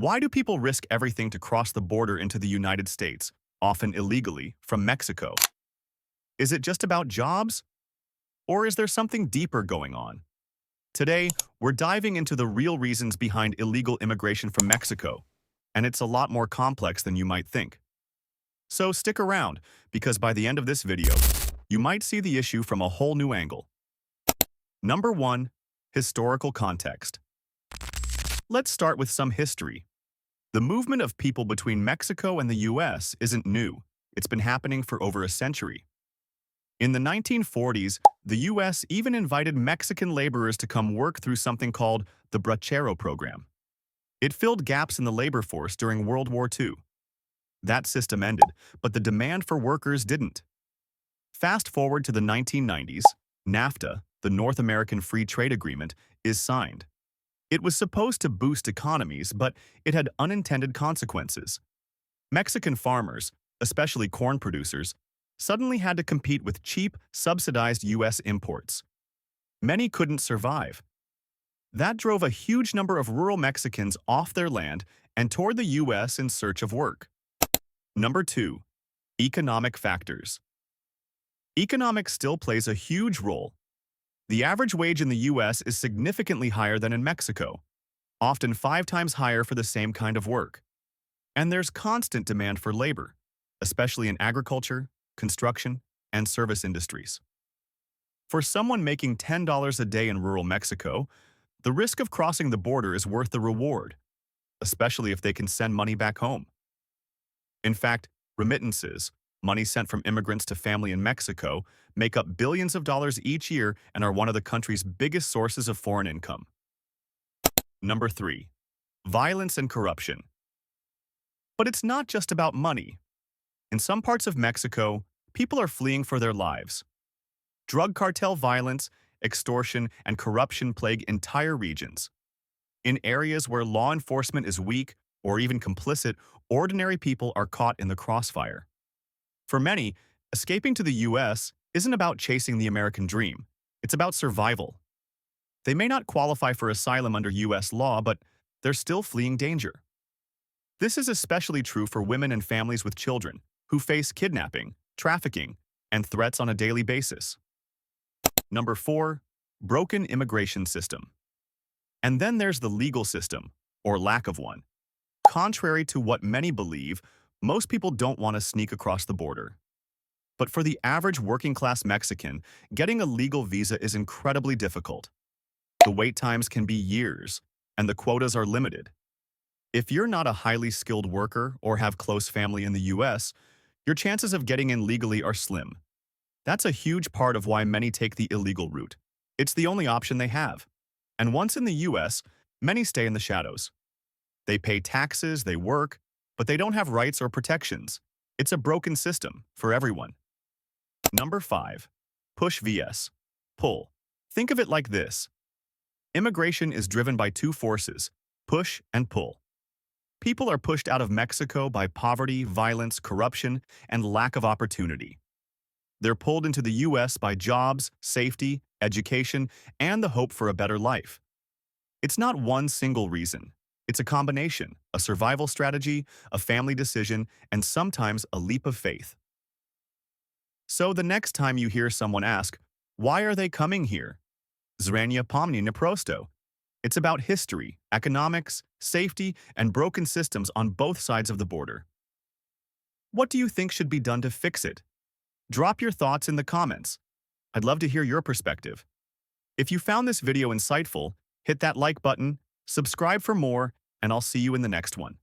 Why do people risk everything to cross the border into the United States, often illegally, from Mexico? Is it just about jobs? Or is there something deeper going on? Today, we're diving into the real reasons behind illegal immigration from Mexico, and it's a lot more complex than you might think. So stick around, because by the end of this video, you might see the issue from a whole new angle. Number 1. Historical context. Let's start with some history. The movement of people between Mexico and the US isn't new. It's been happening for over a century. In the 1940s, the US even invited Mexican laborers to come work through something called the Bracero program. It filled gaps in the labor force during World War II. That system ended, but the demand for workers didn't. Fast forward to the 1990s, NAFTA, the North American Free Trade Agreement, is signed. It was supposed to boost economies, but it had unintended consequences. Mexican farmers, especially corn producers, suddenly had to compete with cheap, subsidized US imports. Many couldn't survive. That drove a huge number of rural Mexicans off their land and toward the US in search of work. Number 2. Economic factors. Economics still plays a huge role. The average wage in the US is significantly higher than in Mexico, often 5 times higher for the same kind of work. And there's constant demand for labor, especially in agriculture, construction, and service industries. For someone making $10 a day in rural Mexico, the risk of crossing the border is worth the reward, especially if they can send money back home. In fact, remittances, money sent from immigrants to family in Mexico, make up billions of dollars each year and are one of the country's biggest sources of foreign income. Number 3. Violence and corruption. But it's not just about money. In some parts of Mexico, people are fleeing for their lives. Drug cartel violence, extortion, and corruption plague entire regions. In areas where law enforcement is weak or even complicit, ordinary people are caught in the crossfire. For many, escaping to the US isn't about chasing the American dream. It's about survival. They may not qualify for asylum under US law, but they're still fleeing danger. This is especially true for women and families with children, who face kidnapping, trafficking, and threats on a daily basis. Number 4. Broken immigration system. And then there's the legal system, or lack of one. Contrary to what many believe, most people don't want to sneak across the border. But for the average working-class Mexican, getting a legal visa is incredibly difficult. The wait times can be years, and the quotas are limited. If you're not a highly skilled worker or have close family in the US, your chances of getting in legally are slim. That's a huge part of why many take the illegal route. It's the only option they have. And once in the US, many stay in the shadows. They pay taxes, they work, but they don't have rights or protections. It's a broken system for everyone. Number 5. Push vs. Pull. Think of it like this. Immigration is driven by 2 forces, push and pull. People are pushed out of Mexico by poverty, violence, corruption, and lack of opportunity. They're pulled into the US by jobs, safety, education, and the hope for a better life. It's not one single reason. It's a combination, a survival strategy, a family decision, and sometimes a leap of faith. So the next time you hear someone ask, why are they coming here? Zrania pomni naprosto. It's about history, economics, safety, and broken systems on both sides of the border. What do you think should be done to fix it? Drop your thoughts in the comments. I'd love to hear your perspective. If you found this video insightful, hit that like button, subscribe for more, and I'll see you in the next one.